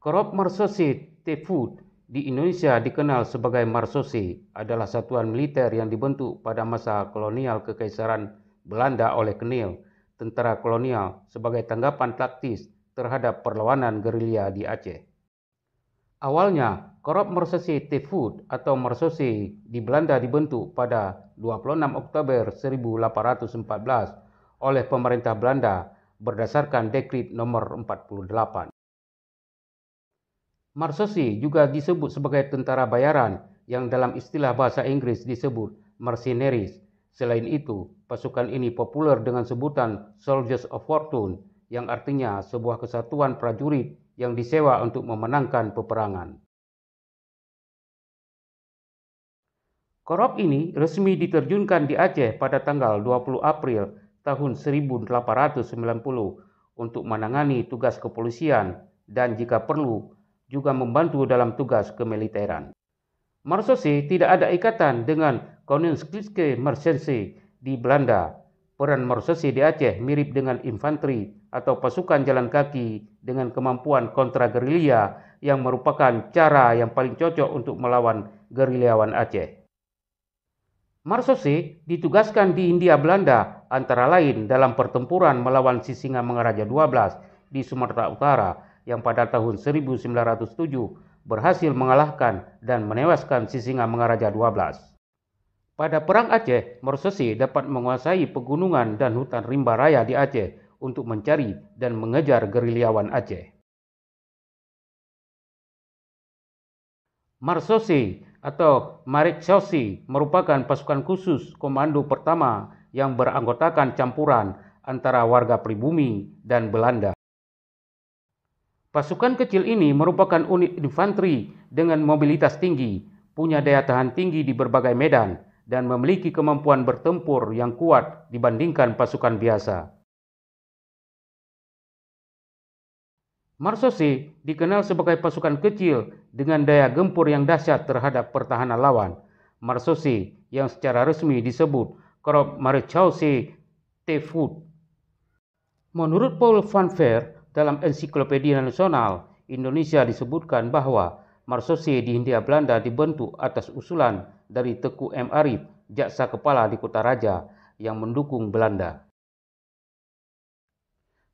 Korps Marsose Teefut di Indonesia dikenal sebagai Marsose adalah satuan militer yang dibentuk pada masa kolonial Kekaisaran Belanda oleh Knil, tentara kolonial, sebagai tanggapan taktis terhadap perlawanan gerilya di Aceh. Awalnya, Korps Marsose Teefut atau Marsose di Belanda dibentuk pada 26 Oktober 1814 oleh pemerintah Belanda berdasarkan Dekrit nomor 48. Marsose juga disebut sebagai tentara bayaran yang dalam istilah bahasa Inggris disebut mercenaries. Selain itu, pasukan ini populer dengan sebutan Soldiers of Fortune yang artinya sebuah kesatuan prajurit yang disewa untuk memenangkan peperangan. Korps ini resmi diterjunkan di Aceh pada tanggal 20 April tahun 1890 untuk menangani tugas kepolisian dan jika perlu juga membantu dalam tugas kemiliteran. Marsose tidak ada ikatan dengan Koninklijke Marechaussee di Belanda. Peran Marsose di Aceh mirip dengan infanteri atau pasukan jalan kaki dengan kemampuan kontra-gerilya yang merupakan cara yang paling cocok untuk melawan gerilyawan Aceh. Marsose ditugaskan di Hindia Belanda antara lain dalam pertempuran melawan Sisingamangaraja 12 di Sumatera Utara yang pada tahun 1907 berhasil mengalahkan dan menewaskan Sisingamangaraja 12. Pada Perang Aceh, Marsose dapat menguasai pegunungan dan hutan rimba raya di Aceh untuk mencari dan mengejar gerilyawan Aceh. Marsose atau Marechaussee merupakan pasukan khusus komando pertama yang beranggotakan campuran antara warga pribumi dan Belanda. Pasukan kecil ini merupakan unit infanteri dengan mobilitas tinggi, punya daya tahan tinggi di berbagai medan, dan memiliki kemampuan bertempur yang kuat dibandingkan pasukan biasa. Marsose dikenal sebagai pasukan kecil dengan daya gempur yang dahsyat terhadap pertahanan lawan. Marsose yang secara resmi disebut Korps Marechaussee Teefut. Menurut Paul van Ver dalam Ensiklopedia Nasional Indonesia disebutkan bahwa Marsose di Hindia Belanda dibentuk atas usulan dari Teku M. Arif, jaksa kepala di Kutaraja yang mendukung Belanda.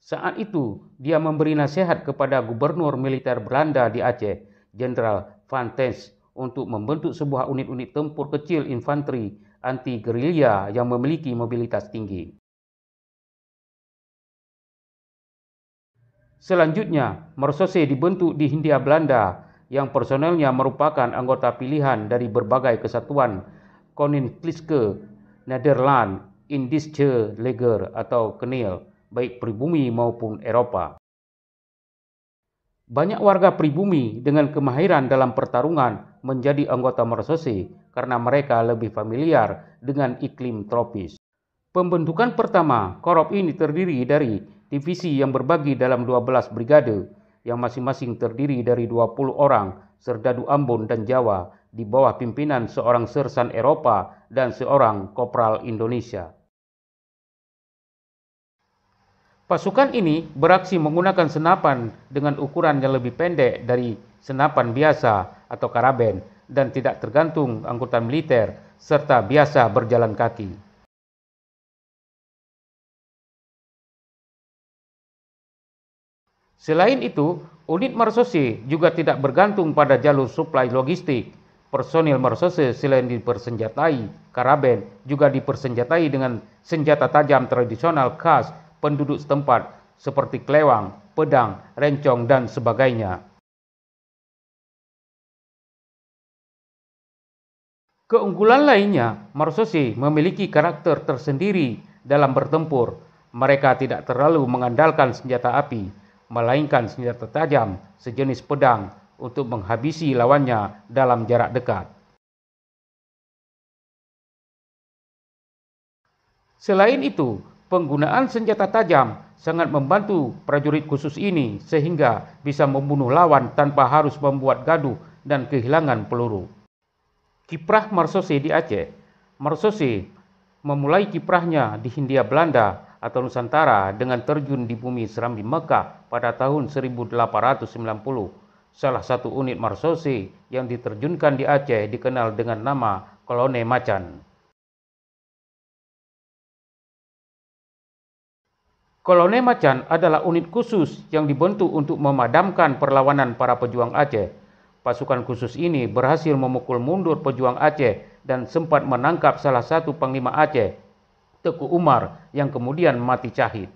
Saat itu, dia memberi nasihat kepada gubernur militer Belanda di Aceh, Jenderal Van Tens, untuk membentuk sebuah unit-unit tempur kecil infanteri anti-gerilya yang memiliki mobilitas tinggi. Selanjutnya, Marsose dibentuk di Hindia Belanda yang personelnya merupakan anggota pilihan dari berbagai kesatuan Koninklijke Nederland Indische Leger atau Knil, baik pribumi maupun Eropa. Banyak warga pribumi dengan kemahiran dalam pertarungan menjadi anggota Marsose karena mereka lebih familiar dengan iklim tropis. Pembentukan pertama, korps ini terdiri dari divisi yang berbagi dalam 12 brigade yang masing-masing terdiri dari 20 orang serdadu Ambon dan Jawa di bawah pimpinan seorang sersan Eropa dan seorang kopral Indonesia. Pasukan ini beraksi menggunakan senapan dengan ukuran yang lebih pendek dari senapan biasa atau karaben dan tidak tergantung angkutan militer serta biasa berjalan kaki. Selain itu, unit Marsose juga tidak bergantung pada jalur suplai logistik. Personil Marsose selain dipersenjatai karaben juga dipersenjatai dengan senjata tajam tradisional khas penduduk setempat seperti kelewang, pedang, rencong, dan sebagainya. Keunggulan lainnya, Marsose memiliki karakter tersendiri dalam bertempur. Mereka tidak terlalu mengandalkan senjata api, melainkan senjata tajam sejenis pedang untuk menghabisi lawannya dalam jarak dekat. Selain itu, penggunaan senjata tajam sangat membantu prajurit khusus ini sehingga bisa membunuh lawan tanpa harus membuat gaduh dan kehilangan peluru. Kiprah Marsose di Aceh. Marsose memulai kiprahnya di Hindia Belanda atau Nusantara dengan terjun di bumi Serambi Mekah pada tahun 1890 Salah satu unit marsose yang diterjunkan di Aceh dikenal dengan nama Kolone Macan. Kolone Macan adalah unit khusus yang dibentuk untuk memadamkan perlawanan para pejuang Aceh. Pasukan khusus ini berhasil memukul mundur pejuang Aceh dan sempat menangkap salah satu panglima Aceh, Teku Umar, yang kemudian mati syahid.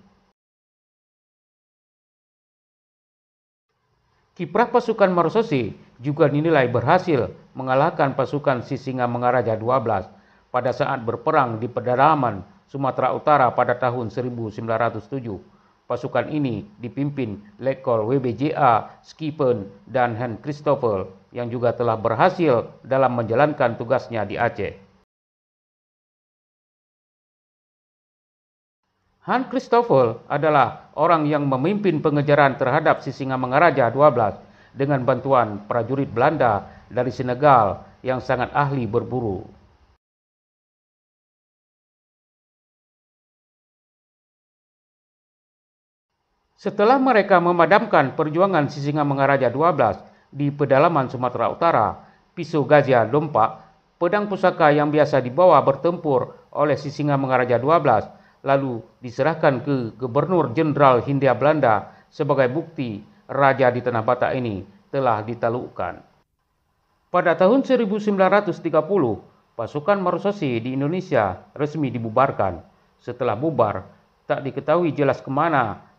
Kiprah pasukan marsose juga dinilai berhasil mengalahkan pasukan Sisingamangaraja 12 pada saat berperang di pedalaman Sumatera Utara pada tahun 1907. Pasukan ini dipimpin Letkol WBJA Skipen dan Hans Christoffel yang juga telah berhasil dalam menjalankan tugasnya di Aceh. Hans Christoffel adalah orang yang memimpin pengejaran terhadap Sisingamangaraja 12 dengan bantuan prajurit Belanda dari Senegal yang sangat ahli berburu. Setelah mereka memadamkan perjuangan Sisingamangaraja 12 di pedalaman Sumatera Utara, pisau gajah dompak, pedang pusaka yang biasa dibawa bertempur oleh Sisingamangaraja 12, lalu diserahkan ke Gubernur Jenderal Hindia Belanda sebagai bukti raja di tanah Batak ini telah ditaklukkan. Pada tahun 1930, pasukan marsose di Indonesia resmi dibubarkan. Setelah bubar, tak diketahui jelas kemana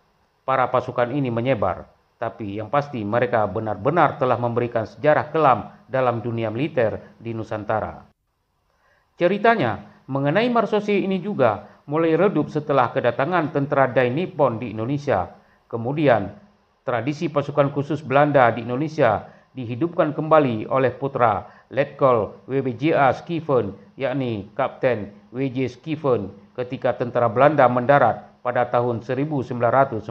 para pasukan ini menyebar. Tapi yang pasti mereka benar-benar telah memberikan sejarah kelam dalam dunia militer di Nusantara. Ceritanya mengenai marsose ini juga mulai redup setelah kedatangan tentara Dai Nippon di Indonesia. Kemudian, tradisi pasukan khusus Belanda di Indonesia dihidupkan kembali oleh putra Letkol WBJA Skiven, yakni Kapten W.J. Skiven, ketika tentara Belanda mendarat pada tahun 1945.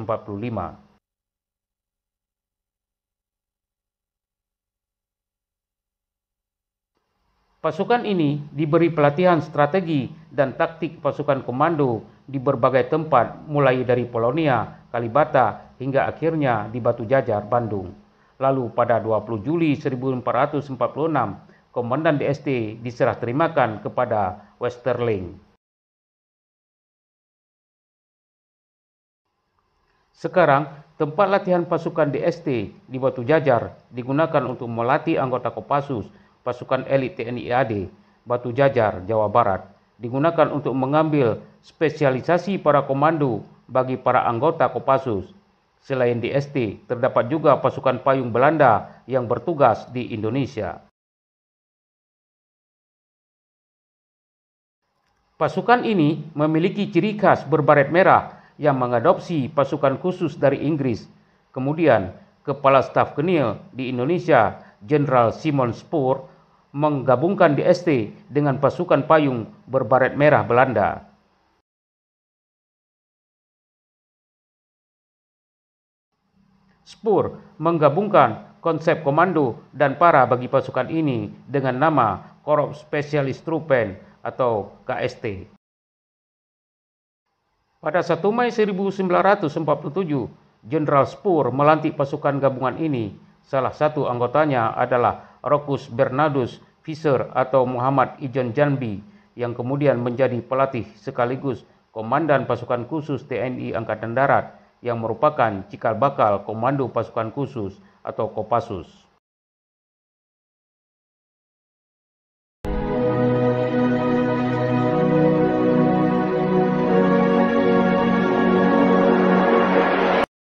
Pasukan ini diberi pelatihan strategi dan taktik pasukan komando di berbagai tempat mulai dari Polonia, Kalibata, hingga akhirnya di Batu Jajar, Bandung. Lalu pada 20 Juli 1446, Komandan DST diserah terimakan kepada Westerling. Sekarang, tempat latihan pasukan DST di Batu Jajar digunakan untuk melatih anggota Kopassus, pasukan elit TNI AD, Batu Jajar, Jawa Barat, digunakan untuk mengambil spesialisasi para komando bagi para anggota Kopassus. Selain DST, terdapat juga pasukan payung Belanda yang bertugas di Indonesia. Pasukan ini memiliki ciri khas berbaret merah yang mengadopsi pasukan khusus dari Inggris. Kemudian, Kepala Staf Kenil di Indonesia, Jenderal Simon Spoor, menggabungkan DST dengan pasukan payung berbaret merah Belanda. Spoor menggabungkan konsep komando dan para bagi pasukan ini dengan nama Korps Spesialis Truppen atau KST. Pada 1 Mei 1947, Jenderal Spoor melantik pasukan gabungan ini. Salah satu anggotanya adalah Rokus Bernardus Fischer atau Muhammad Ijon Janbi, yang kemudian menjadi pelatih sekaligus komandan pasukan khusus TNI Angkatan Darat yang merupakan cikal bakal Komando Pasukan Khusus atau Kopassus.